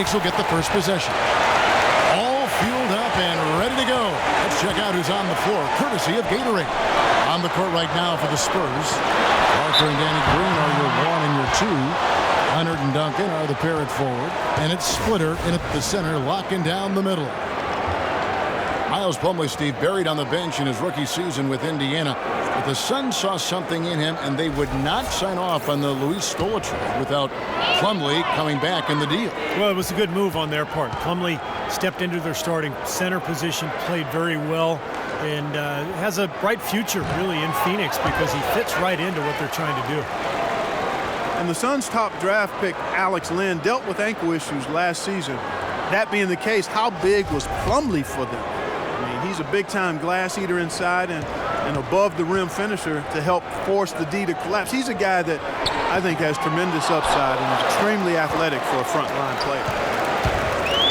Phoenix will get the first possession. All fueled up and ready to go. Let's check out who's on the floor, courtesy of Gatorade. On the court right now for the Spurs, Parker and Danny Green are your 1 and your 2. Leonard and Duncan are the pair at forward. And it's Splitter in at the center, locking down the middle. Miles Plumlee, Steve, buried on the bench in his rookie season with Indiana. But the Suns saw something in him, and they would not sign off on the Luis Scola trade without Plumlee coming back in the deal. Well, it was a good move on their part. Plumlee stepped into their starting center position, played very well, and has a bright future, really, in Phoenix because he fits right into what they're trying to do. And the Suns' top draft pick, Alex Len, dealt with ankle issues last season. That being the case, how big was Plumlee for them? I mean, he's a big-time glass eater inside and an above-the-rim finisher to help force the D to collapse. He's a guy that I think has tremendous upside and is extremely athletic for a front-line player.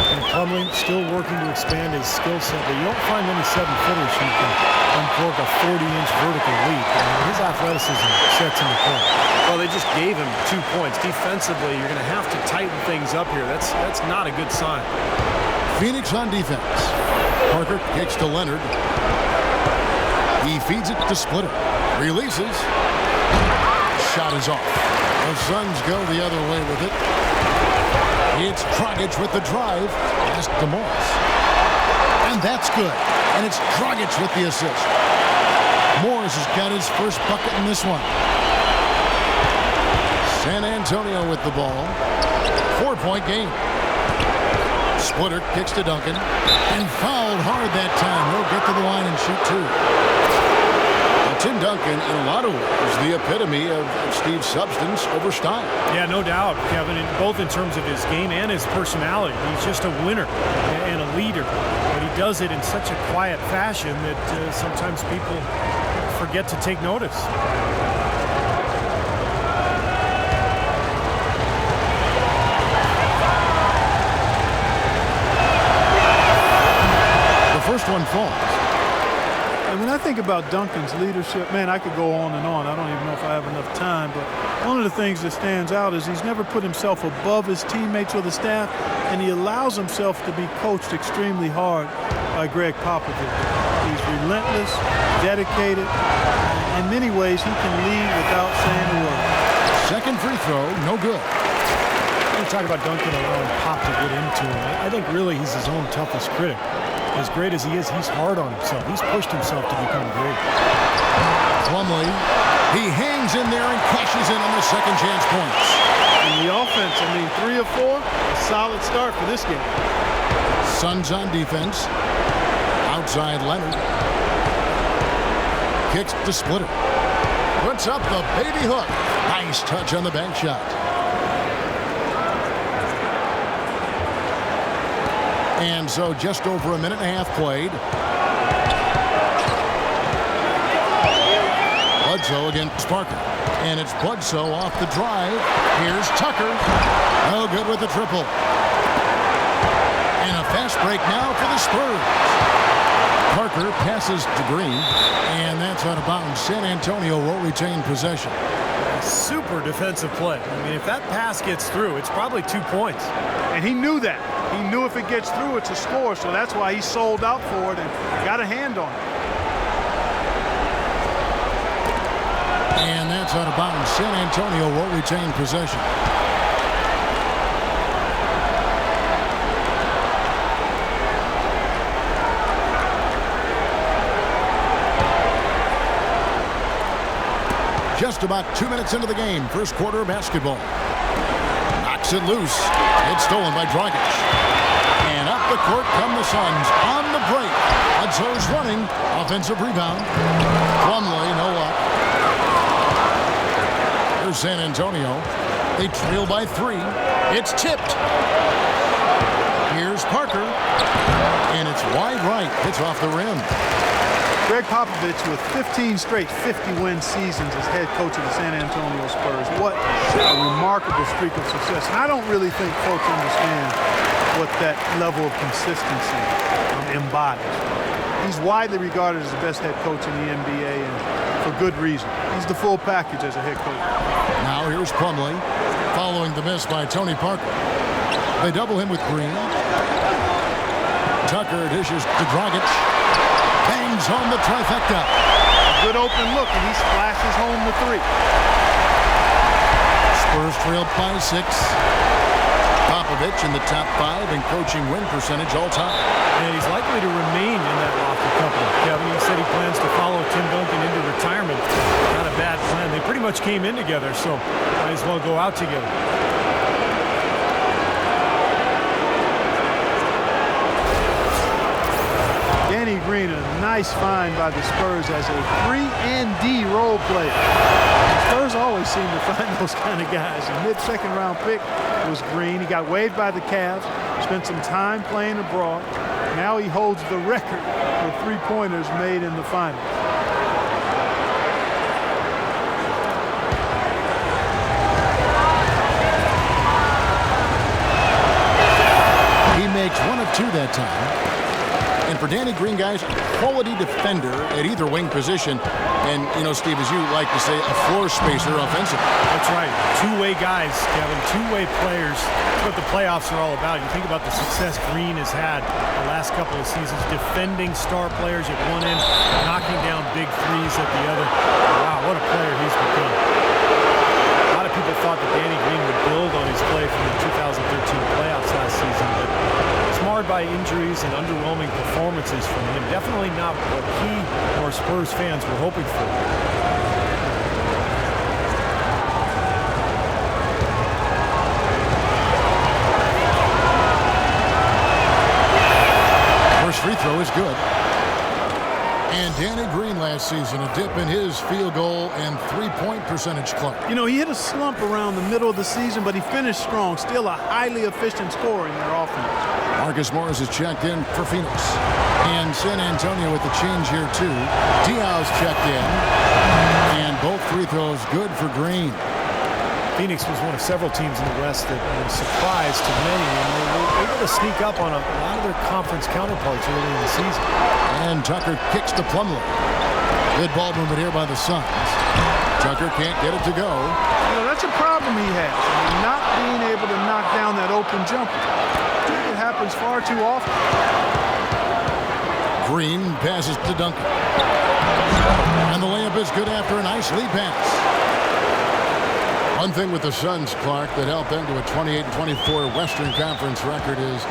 And Plumlee still working to expand his skill set, but you don't find many 7-footers who can uncork a 40-inch vertical leap. I mean, his athleticism sets him apart. Well, they just gave him 2 points. Defensively, you're going to have to tighten things up here. That's not a good sign. Phoenix on defense. Parker kicks to Leonard. He feeds it to Splitter. Releases. Shot is off. The Suns go the other way with it. It's Dragic with the drive. Pass to Morris. And that's good. And it's Dragic with the assist. Morris has got his first bucket in this one. San Antonio with the ball. 4-point game. Splitter kicks to Duncan. And fouled hard that time. He'll get to the line and shoot 2. Now, Tim Duncan, in a lot of ways, the epitome of Steve's substance over style. Yeah, no doubt, Kevin, both in terms of his game and his personality. He's just a winner and a leader. But he does it in such a quiet fashion that sometimes people forget to take notice. First one falls. And when I think about Duncan's leadership, man, I could go on and on. I don't even know if I have enough time, but one of the things that stands out is he's never put himself above his teammates or the staff, and he allows himself to be coached extremely hard by Greg Popovich. He's relentless, dedicated, and in many ways he can lead without saying a word. Second free throw, no good. When you talk about Duncan allowing Pop to get into him, I think really he's his own toughest critic. As great as he is, he's hard on himself. He's pushed himself to become great. Plumlee, he hangs in there and cashes in on the second chance points. In the offense, 3 of 4, a solid start for this game. Suns on defense. Outside Leonard. Kicks to Splitter. Puts up the baby hook. Nice touch on the bank shot. And so just over a minute and a half played. Bledsoe against Parker. And it's Bledsoe off the drive. Here's Tucker. No good with the triple. And a fast break now for the Spurs. Parker passes to Green. And that's out of bounds. San Antonio will retain possession. Super defensive play. If that pass gets through, it's probably 2 points. And he knew that. He knew if it gets through, it's a score, so that's why he sold out for it and got a hand on it. And that's out of bounds. San Antonio will retain possession. Just about 2 minutes into the game. First quarter of basketball. Knocks it loose. It's stolen by Dragic. And up the court come the Suns on the break. Bledsoe's running. Offensive rebound. Plumlee, no luck. Here's San Antonio. They trail by 3. It's tipped. Here's Parker. And it's wide right. Hits off the rim. Greg Popovich with 15 straight 50-win seasons as head coach of the San Antonio Spurs. What a remarkable streak of success. And I don't really think folks understand what that level of consistency embodies. He's widely regarded as the best head coach in the NBA, and for good reason. He's the full package as a head coach. Now here's Plumlee, following the miss by Tony Parker. They double him with Green. Tucker dishes to Dragic. Bangs home the trifecta. A good open look, and he splashes home the three. Spurs trailed by 6. Popovich in the top 5 in coaching win percentage all time. And he's likely to remain in that lofty company. Kevin, he said he plans to follow Tim Duncan into retirement. Not a bad plan. They pretty much came in together, so might as well go out together. Danny Green, a nice find by the Spurs as a 3-and-D role player. The Spurs always seem to find those kind of guys. A mid-second round pick was Green. He got waived by the Cavs, spent some time playing abroad. Now he holds the record for three-pointers made in the final. He makes 1 of 2 that time. And for Danny Green, guys, a quality defender at either wing position. And, you know, Steve, as you like to say, a floor spacer offensively. That's right. Two-way guys, Kevin. Two-way players. That's what the playoffs are all about. You think about the success Green has had the last couple of seasons, defending star players at one end, knocking down big threes at the other. Wow, what a player he's become. A lot of people thought that Danny Green would build on his play from the 2013 playoffs last season, but it's marred by injuries and underwhelming performances from him. Definitely not what he or Spurs fans were hoping for. First free throw is good. And Danny Green last season, a dip in his field goal and three-point percentage, Clark. You know, he hit a slump around the middle of the season, but he finished strong. Still a highly efficient scorer in their offense. Marcus Morris is checked in for Phoenix. And San Antonio with the change here, too. Diaw's checked in. And both free throws good for Green. Phoenix was one of several teams in the West that was a surprise to many, and they were able to sneak up on a lot of their conference counterparts early in the season. And Tucker kicks to Plumlee. Good ball movement here by the Suns. Tucker can't get it to go. You know, that's a problem he has. I mean, not being able to knock down that open jumper. I think it happens far too often. Green passes to Duncan. And the layup is good after a nice lead pass. One thing with the Suns, Clark, that helped them to a 28-24 Western Conference record is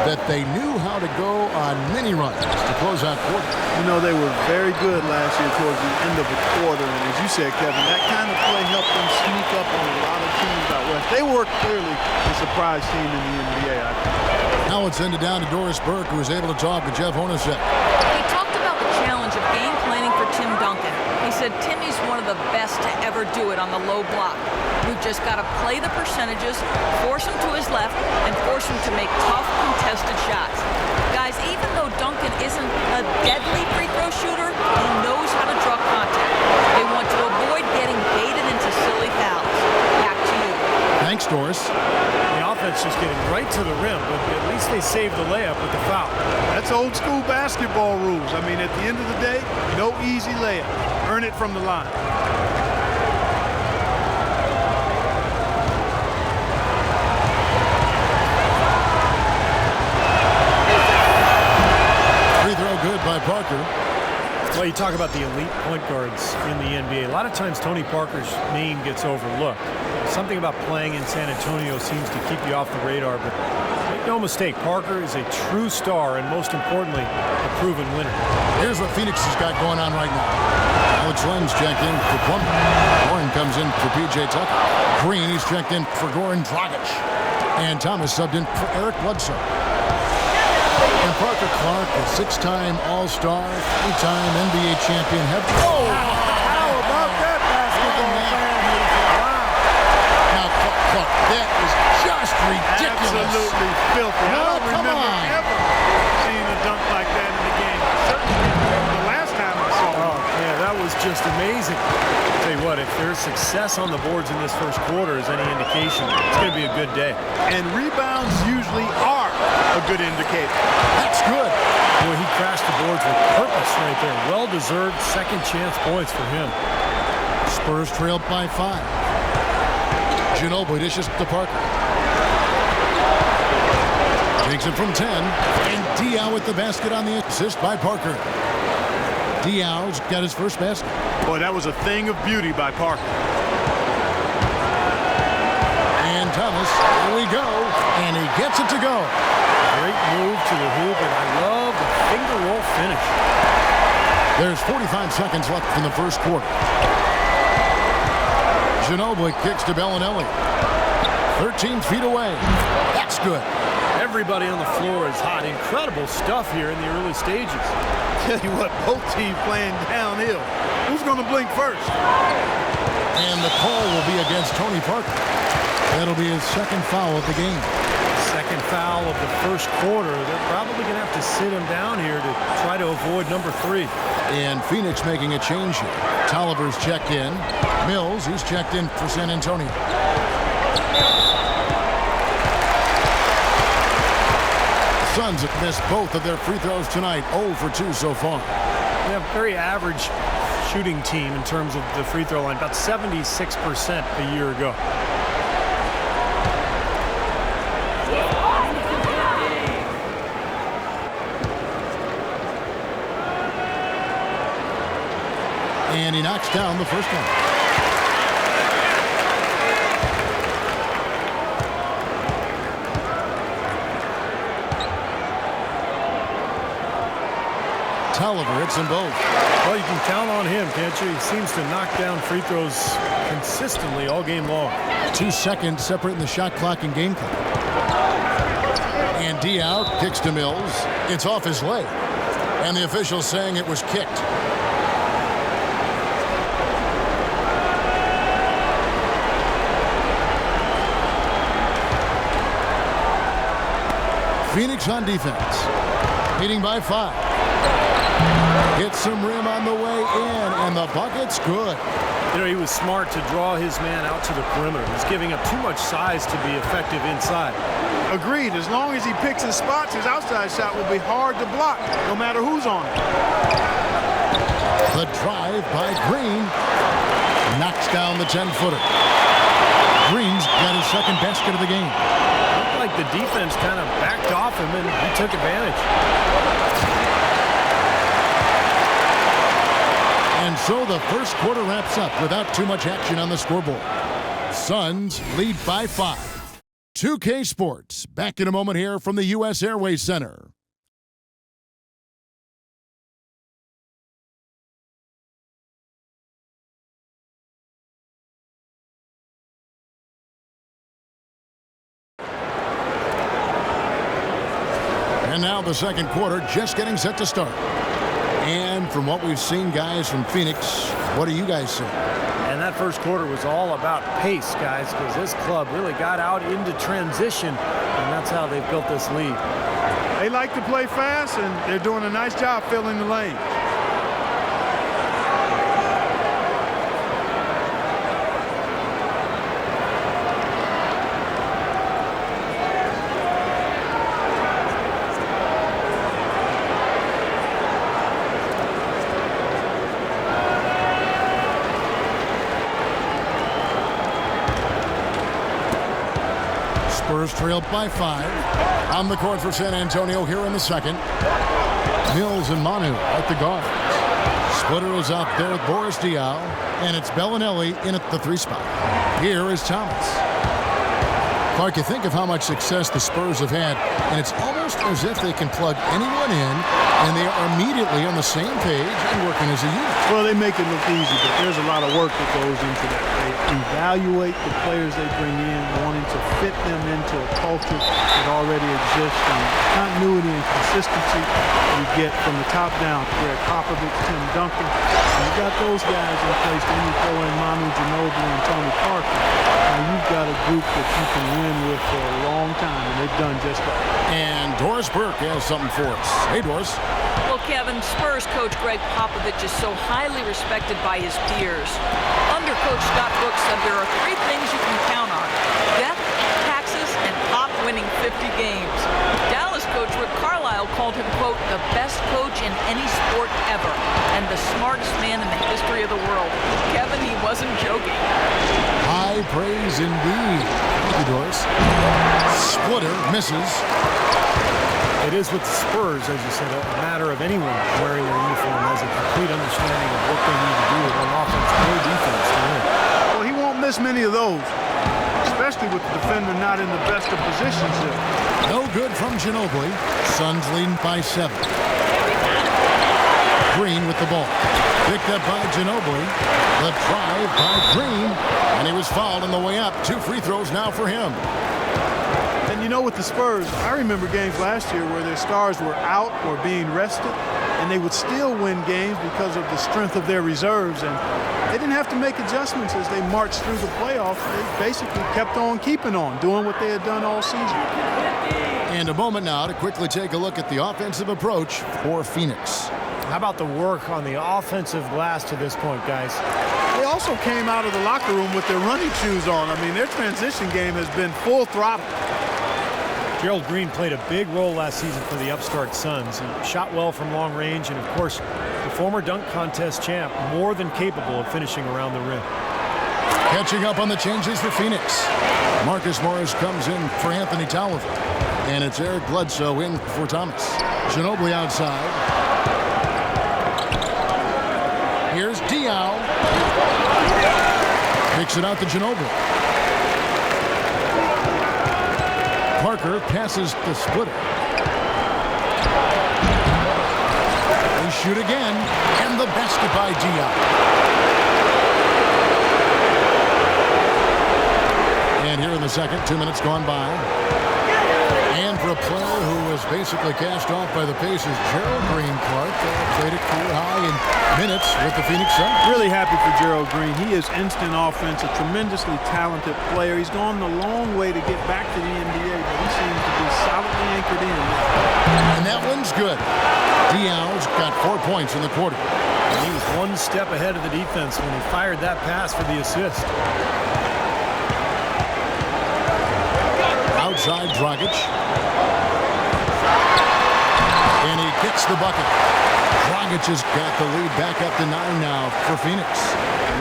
that they knew how to go on mini runs to close out quarters. You know, they were very good last year towards the end of the quarter, and as you said, Kevin, that kind of play helped them sneak up on a lot of teams out west. They were clearly the surprise team in the NBA, I think. Now it's ended down to Doris Burke, who was able to talk to Jeff Hornacek. He talked about the challenge of game planning for Tim Duncan. He said Timmy's one of the best to ever do it on the low block. We've just got to play the percentages, force him to his left, and force him to make tough, contested shots. Guys, even though Duncan isn't a deadly free throw shooter, he knows how to draw contact. They want to avoid getting baited into silly fouls. Back to you. Thanks, Doris. The offense just getting right to the rim, but at least they saved the layup with the foul. That's old school basketball rules. I mean, at the end of the day, no easy layup. Earn it from the line. Free throw good by Parker. Well, you talk about the elite point guards in the NBA. A lot of times Tony Parker's name gets overlooked. Something about playing in San Antonio seems to keep you off the radar, but make no mistake, Parker is a true star and, most importantly, a proven winner. Here's what Phoenix has got going on right now. Alex Len's checked in for Plumlee. Goran comes in for P.J. Tucker. Green, he's checked in for Goran Dragic. And Thomas subbed in for Eric Bledsoe. And Parker Clark, a six-time All-Star, three-time NBA champion. How about that basketball fan? Wow. Now, Clark, that is just ridiculous. Absolutely filthy. No, I don't come remember on. ever seeing a dunk like that in the game. Certainly the last time I saw it. Oh, yeah, that was just amazing. I'll tell you what, if there's success on the boards in this first quarter is any indication, it's going to be a good day. And rebounds usually are a good indicator. That's good. Boy, he crashed the boards with purpose right there. Well-deserved second chance points for him. Spurs trailed by 5. Ginobili dishes to Parker. Takes it from 10. And Diao with the basket on the assist by Parker. Diao's got his first basket. Boy, that was a thing of beauty by Parker. And Thomas, here we go. And he gets it to go. Great move to the hoop, and I love the finger roll finish. There's 45 seconds left in the first quarter. Ginobili kicks to Bellinelli. 13 feet away. That's good. Everybody on the floor is hot. Incredible stuff here in the early stages. Tell you what, both teams playing downhill. Who's going to blink first? And the call will be against Tony Parker. That'll be his second foul of the game. Second foul of the first quarter. They're probably going to have to sit him down here to try to avoid number 3. And Phoenix making a change here. Tolliver's checked in. Mills, he's checked in for San Antonio. Suns have missed both of their free throws tonight. 0 for 2 so far. They have a very average shooting team in terms of the free throw line. About 76% a year ago. And he knocks down the first one. Tolliver hits them both. Well, you can count on him, can't you? He seems to knock down free throws consistently all game long. 2 seconds separating the shot clock and game clock. And Diao kicks to Mills. It's off his leg. And the official saying it was kicked. Phoenix on defense. Leading by 5. Hits some rim on the way in, and the bucket's good. You know, he was smart to draw his man out to the perimeter. He's giving up too much size to be effective inside. Agreed. As long as he picks his spots, his outside shot will be hard to block, no matter who's on it. The drive by Green knocks down the 10-footer. Green's got his second basket of the game. Looked like the defense kind of backed off him, and he took advantage. And so the first quarter wraps up without too much action on the scoreboard. Suns lead by 5. 2K Sports, back in a moment here from the U.S. Airways Center. And now the second quarter just getting set to start. And from what we've seen, guys, from Phoenix, what do you guys see? And that first quarter was all about pace, guys, because this club really got out into transition, and that's how they've built this lead. They like to play fast, and they're doing a nice job filling the lane. Spurs trailed by 5. On the court for San Antonio here in the second. Mills and Manu at the guard. Splitter is out there with Boris Diaw, and it's Bellinelli in at the 3 spot. Here is Thomas. Clark, you think of how much success the Spurs have had, and it's almost as if they can plug anyone in, and they are immediately on the same page and working as a unit. Well, they make it look easy, but there's a lot of work that goes into that. They evaluate the players they bring in, wanting to fit them into a culture that already exists, and continuity and consistency you get from the top down. Greg Popovich, Tim Duncan. And you got those guys in place, then you throw in Manu Ginobili and Tony Parker. Now you've got a group that you can win with for a long time, and they've done just that. And Doris Burke has something for us. Hey, Doris. Well, Kevin, Spurs coach Greg Popovich is so highly respected by his peers. Under coach Scott Brooks said there are 3 things you can count on: death, taxes, and Pop winning 50 games. Dallas coach Rick Carlisle called him, quote, the best coach in any sport ever and the smartest man in the history of the world. Kevin, he wasn't joking. High High praise indeed. Thank you, Doris. Splitter misses. It is with the Spurs, as you said, a matter of anyone wearing their uniform has a complete understanding of what they need to do on offense or defense to win. Well, he won't miss many of those, especially with the defender not in the best of positions here. No good from Ginobili. Suns leading by 7. Green with the ball. Picked up by Ginobili. The drive by Green. And he was fouled on the way up. 2 free throws now for him. And you know, with the Spurs, I remember games last year where their stars were out or being rested, and they would still win games because of the strength of their reserves. And they didn't have to make adjustments as they marched through the playoffs. They basically kept on keeping on, doing what they had done all season. And a moment now to quickly take a look at the offensive approach for Phoenix. How about the work on the offensive glass to this point, guys? They also came out of the locker room with their running shoes on. I mean, their transition game has been full throttle. Gerald Green played a big role last season for the upstart Suns. He shot well from long range, and of course, the former dunk contest champ, more than capable of finishing around the rim. Catching up on the changes for Phoenix. Marcus Morris comes in for Anthony Tolliver. And it's Eric Bledsoe in for Thomas. Ginobili outside. Here's Diaw. Kicks it out to Ginobili. Parker passes the Splitter. They shoot again, and the basket by Diaw. And here in the second, 2 minutes gone by. And for a player who was basically cast off by the Pacers, Gerald Green, Clark, played it career high in minutes with the Phoenix Suns. Really happy for Gerald Green. He is instant offense, a tremendously talented player. He's gone a long way to get back to the NBA, but he seems to be solidly anchored in. And that one's good. Diaw's got 4 points in the quarter. And he was one step ahead of the defense when he fired that pass for the assist. Outside Dragic. And he kicks the bucket. Dragic has got the lead back up to 9 now for Phoenix.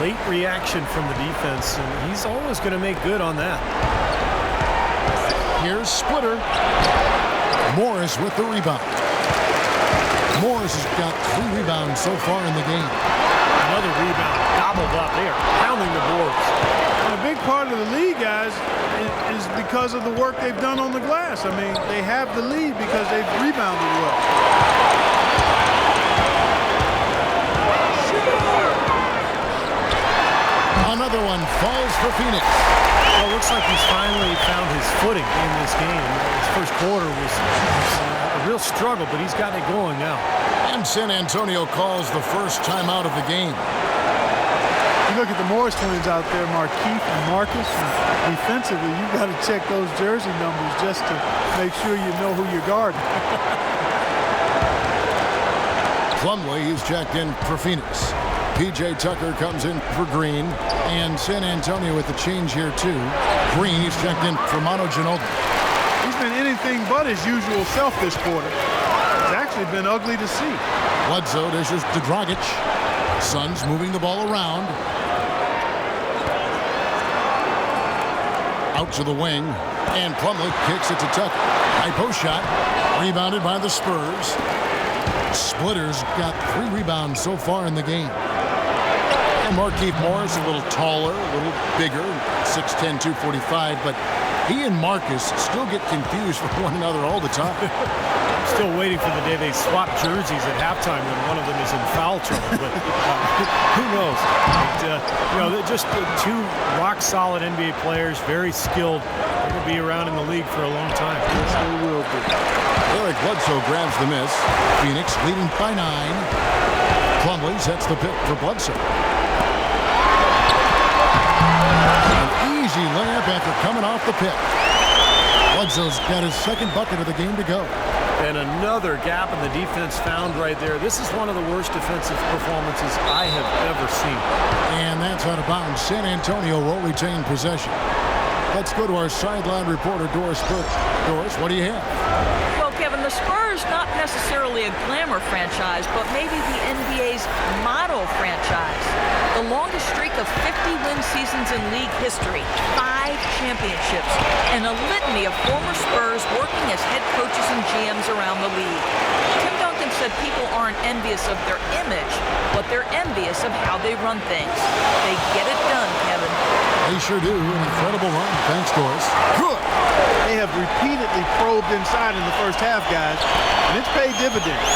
Late reaction from the defense, and he's always going to make good on that. Here's Splitter. Morris with the rebound. Morris has got 3 rebounds so far in the game. Another rebound, gobbled up. They are pounding the boards. And a big part of the lead, guys, is because of the work they've done on the glass. I mean, they have the lead because they've rebounded well. Another one falls for Phoenix. Well, it looks like he's finally found his footing in this game. His first quarter was a real struggle, but he's got it going now. And San Antonio calls the first time out of the game. You look at the Morris twins out there, Markieff and Marcus, and defensively, you've got to check those jersey numbers just to make sure you know who you're guarding. Plumlee is checked in for Phoenix. P.J. Tucker comes in for Green. And San Antonio with the change here, too. Green is checked in for Manu Ginobili. He's been anything but his usual self this quarter. It's actually been ugly to see. Bledsoe dishes to Dragic. Suns moving the ball around. Out to the wing. And Plumlee kicks it to Tucker. High post shot. Rebounded by the Spurs. Splitter's got 3 rebounds so far in the game. And Markieff Morris a little taller, a little bigger, 6'10", 245, but he and Marcus still get confused with one another all the time. I'm still waiting for the day they swap jerseys at halftime when one of them is in foul trouble, but who knows? But, they're just 2 rock-solid NBA players, very skilled. They're going to be around in the league for a long time. Yes, they will be. Eric Bledsoe grabs the miss. Phoenix leading by 9. Plumlee sets the pick for Bledsoe. An easy layup after coming off the pick. Bledsoe's got his second bucket of the game to go. And another gap in the defense found right there. This is one of the worst defensive performances I have ever seen. And that's out of bounds. San Antonio will retain possession. Let's go to our sideline reporter, Doris Burke. Doris, what do you have? Well, Kevin, the Spurs, not necessarily a glamour franchise, but maybe the NBA's model franchise. The longest streak of 50 50-win seasons in league history, 5 championships, and a litany of former Spurs working as head coaches and GMs around the league. Tim Duncan said people aren't envious of their image, but they're envious of how they run things. They get it done, Kevin. They sure do. An incredible run. Thanks, Doris. Good. They have repeatedly probed inside in the first half, guys, and it's paid dividends.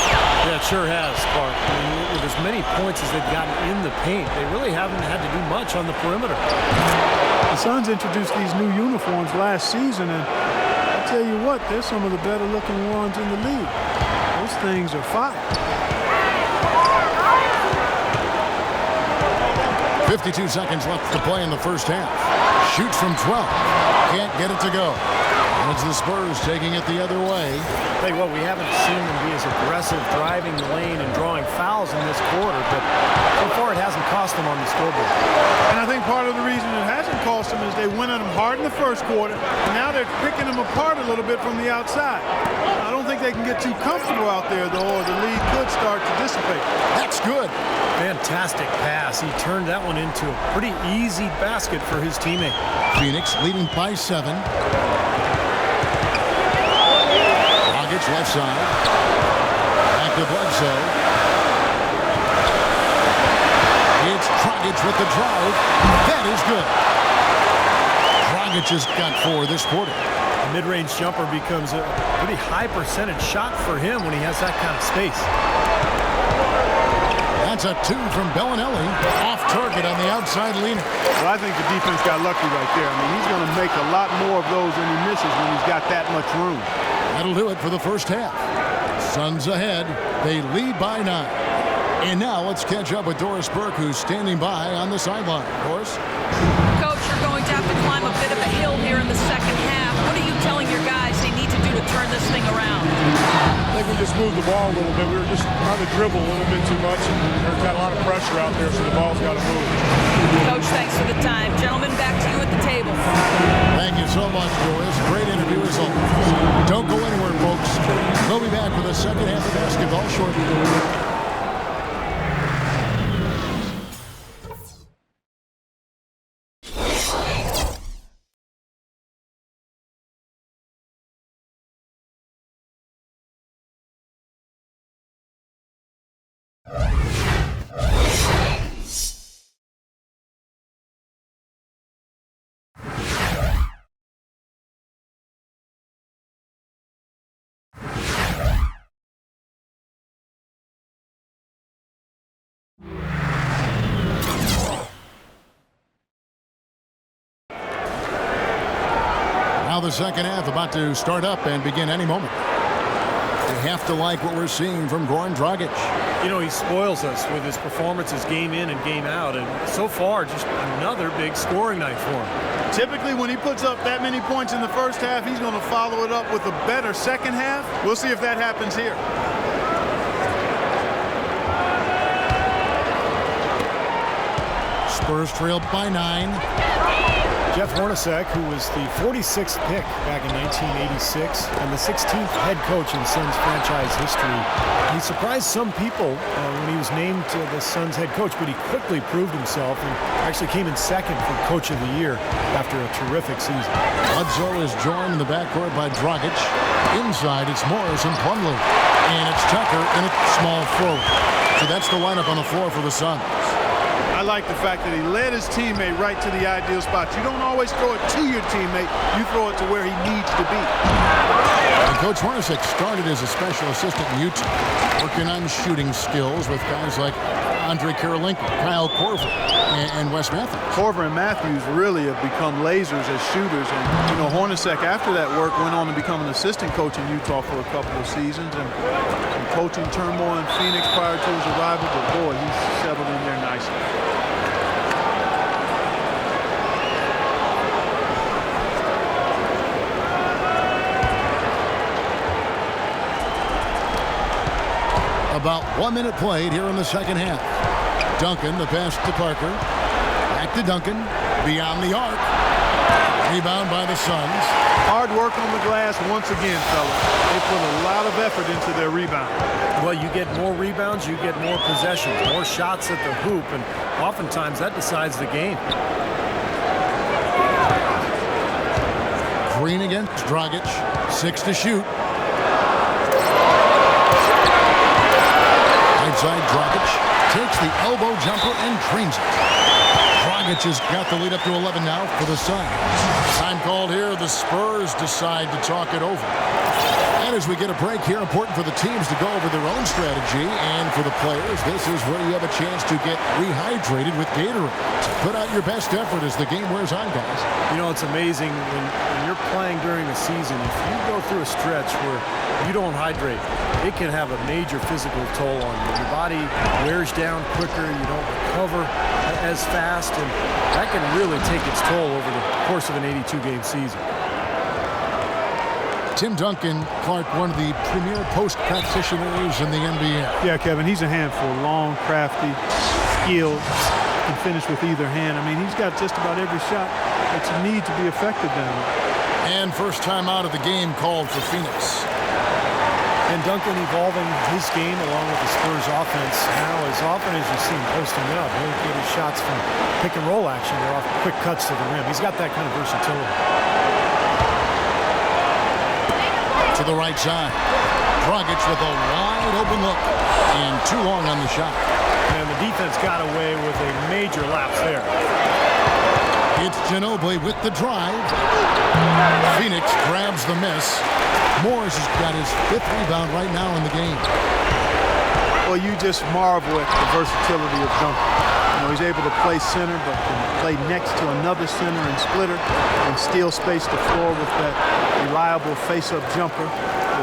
Yeah, it sure has, Clark. I mean, with as many points as they've gotten in the paint, they really haven't had to do much on the perimeter. The Suns introduced these new uniforms last season, and I tell you what, they're some of the better looking ones in the league. Those things are fire. 52 seconds left to play in the first half. Shoots from 12. Can't get it to go. And it's the Spurs taking it the other way. Tell you what, we haven't seen them be as aggressive driving the lane and drawing fouls in this quarter, but so far it hasn't cost them on the scoreboard. And I think part of the reason it hasn't cost them is they went at them hard in the first quarter, and now they're picking them apart a little bit from the outside. I don't think they can get too comfortable out there, though, or the lead could start to dissipate. That's good. Fantastic pass. He turned that one into a pretty easy basket for his teammate. Phoenix leading by 7. Dragic left side. Back to Bledsoe. It's Dragic with the drive. That is good. Dragic has got 4 this quarter. A mid-range jumper becomes a pretty high percentage shot for him when he has that kind of space. That's a 2 from Bellinelli. Off target on the outside leaner. Well, I think the defense got lucky right there. I mean, he's going to make a lot more of those than he misses when he's got that much room. That'll do it for the first half. Suns ahead. They lead by 9. And now let's catch up with Doris Burke, who's standing by on the sideline. Doris? Coach, you're going to have to climb a bit of a hill here in the second half. What are you telling your guys they need to do to turn this thing around? I think we just moved the ball a little bit. We were just trying to dribble a little bit too much, and there's got a lot of pressure out there, so the ball's got to move. Coach, thanks for the time. Gentlemen, back to you at the table. Thank you so much, Doris. Great interview as always. Don't go anywhere, folks. We'll be back with the second half of basketball shortly. Now the second half about to start up and begin any moment. You have to like what we're seeing from Goran Dragic. You know, he spoils us with his performances game in and game out, and so far just another big scoring night for him. Typically, when he puts up that many points in the first half, he's going to follow it up with a better second half. We'll see if that happens here. Spurs trailed by 9. Jeff Hornacek, who was the 46th pick back in 1986 and the 16th head coach in Suns franchise history. He surprised some people when he was named the Suns head coach, but he quickly proved himself and actually came in second for Coach of the Year after a terrific season. Bledsoe is joined in the backcourt by Dragic. Inside, it's Morris and Plumlee. And it's Tucker in a small forward. So that's the lineup on the floor for the Suns. I like the fact that he led his teammate right to the ideal spot. You don't always throw it to your teammate. You throw it to where he needs to be. And Coach Hornacek started as a special assistant in Utah, working on shooting skills with guys like Andre Karolinko, Kyle Korver, and Wes Matthews. Korver and Matthews really have become lasers as shooters. And, you know, Hornacek, after that work, went on to become an assistant coach in Utah for a couple of seasons. And coaching turmoil in Phoenix prior to his arrival. But, boy, he's settled in there nicely. About 1 minute played here in the second half. Duncan, the pass to Parker. Back to Duncan. Beyond the arc. Rebound by the Suns. Hard work on the glass once again, fellas. They put a lot of effort into their rebound. Well, you get more rebounds, you get more possessions, more shots at the hoop, and oftentimes that decides the game. Green against Dragic. 6 to shoot. Right side, Dragic takes the elbow jumper and drains it. Dragic has got the lead up to 11 now for the Suns. Time called here. The Spurs decide to talk it over. And as we get a break here, important for the teams to go over their own strategy, and for the players, this is where you have a chance to get rehydrated with Gatorade. So put out your best effort as the game wears on, guys. You know, it's amazing when you're playing during the season, if you go through a stretch where you don't hydrate, it can have a major physical toll on you. Your body wears down quicker, you don't recover as fast, and that can really take its toll over the course of an 82-game season. Tim Duncan, Clark, one of the premier post practitioners in the NBA. Yeah, Kevin, he's a handful. Long, crafty, skilled, can finish with either hand. I mean, he's got just about every shot that you need to be effective down there. And first time out of the game called for Phoenix. And Duncan evolving his game along with the Spurs offense. Now, as often as you see him posting up, he'll get his shots from pick and roll action. They're off quick cuts to the rim. He's got that kind of versatility. To the right side. Dragic with a wide open look. And too long on the shot. And the defense got away with a major lapse there. It's Ginobili with the drive. Phoenix grabs the miss. Morris has got his 5th rebound right now in the game. Well, you just marvel at the versatility of Duncan. You know, he's able to play center, but can play next to another center and splitter and steal space the floor with that reliable face-up jumper.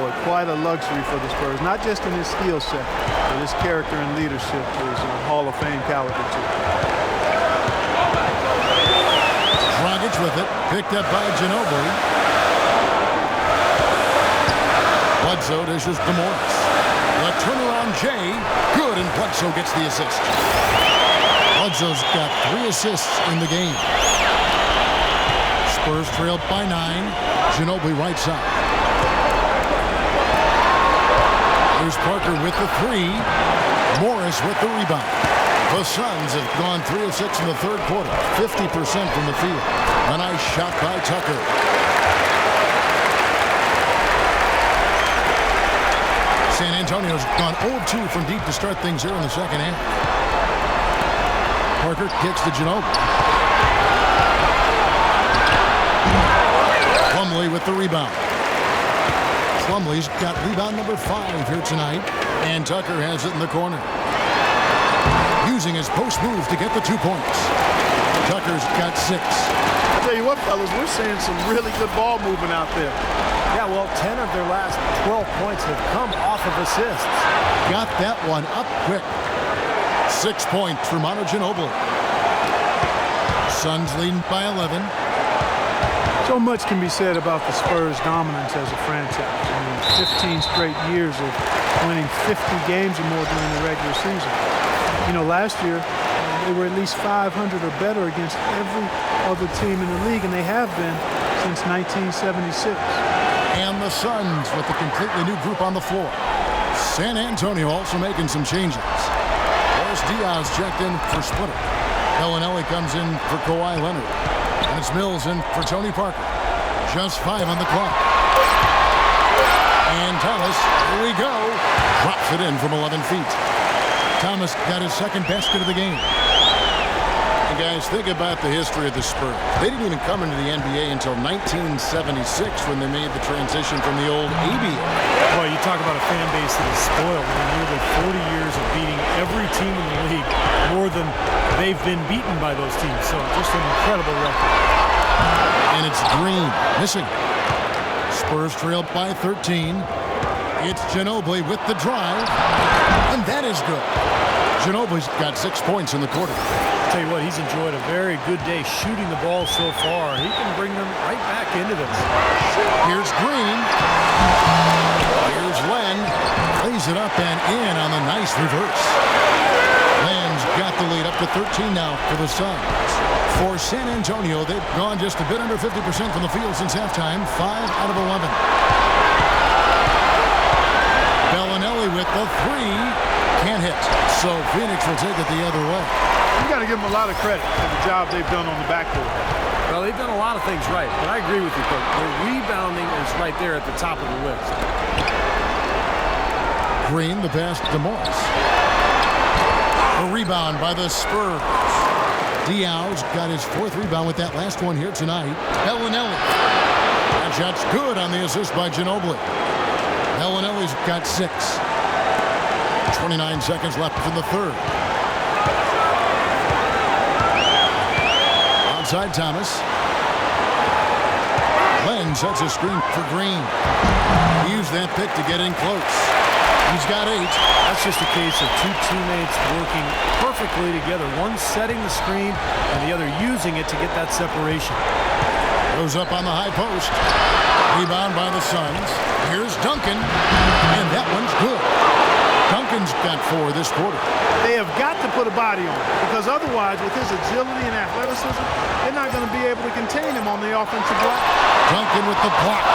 Boy, quite a luxury for the Spurs, not just in his skill set, but his character and leadership is Hall of Fame caliber too. Dragic with it, picked up by Ginobili. Bledsoe dishes to Morris. The turnaround Jay, good, and Bledsoe gets the assist. Bledsoe's got 3 assists in the game. Spurs trailed by 9. Ginobili right side. Here's Parker with the 3. Morris with the rebound. The Suns have gone 3 of 6 in the third quarter. 50% from the field. A nice shot by Tucker. San Antonio's gone 0-2 from deep to start things here in the second half. Parker kicks to Ginobili. Plumlee with the rebound. Plumlee's got rebound number 5 here tonight, and Tucker has it in the corner. Using his post move to get the 2 points. Tucker's got 6. I tell you what, fellas, we're seeing some really good ball movement out there. Yeah, well, 10 of their last 12 points have come off of assists. Got that one up quick. 6 points for Manu Ginobili. Suns leading by 11. So much can be said about the Spurs' dominance as a franchise. I mean, 15 straight years of winning 50 games or more during the regular season. You know, last year, they were at least 500 or better against every other team in the league, and they have been since 1976. And the Suns with a completely new group on the floor. San Antonio also making some changes. Boris Diaz checked in for Splitter. Bellinelli comes in for Kawhi Leonard. And it's Mills in for Tony Parker. Just 5 on the clock. And Thomas, here we go, drops it in from 11 feet. Thomas got his second basket of the game. And guys, think about the history of the Spurs. They didn't even come into the NBA until 1976 when they made the transition from the old ABA. Well, you talk about a fan base that is spoiled. I mean, nearly 40 years of beating every team in the league, more than they've been beaten by those teams. So just an incredible record. And it's Green missing. Spurs trailed by 13. It's Ginobili with the drive. And that is good. Ginobili's got 6 points in the quarter. I'll tell you what, he's enjoyed a very good day shooting the ball so far. He can bring them right back into this. Here's Green. Here's Len. Plays it up and in on the nice reverse. Len's got the lead up to 13 now for the Suns. For San Antonio, they've gone just a bit under 50% from the field since halftime. 5 out of 11. Bellinelli with the three. Can't hit. So Phoenix will take it the other way. You got to give them a lot of credit for the job they've done on the backboard. Well, they've done a lot of things right, but I agree with you, Coach. Their rebounding is right there at the top of the list. Green, the pass to Morris. A rebound by the Spurs. Diaw's got his fourth rebound with that last one here tonight. Bellinelli. That shot's good on the assist by Ginobili. Bellinelli's got 6. 29 seconds left in the third. Outside Thomas. Len sets a screen for Green. He used that pick to get in close. He's got 8. That's just a case of two teammates working perfectly together. One setting the screen and the other using it to get that separation. Goes up on the high post. Rebound by the Suns. Here's Duncan. And that one's good. Duncan's got 4 this quarter. They have got to put a body on him because otherwise, with his agility and athleticism, they're not going to be able to contain him on the offensive block. Duncan with the block.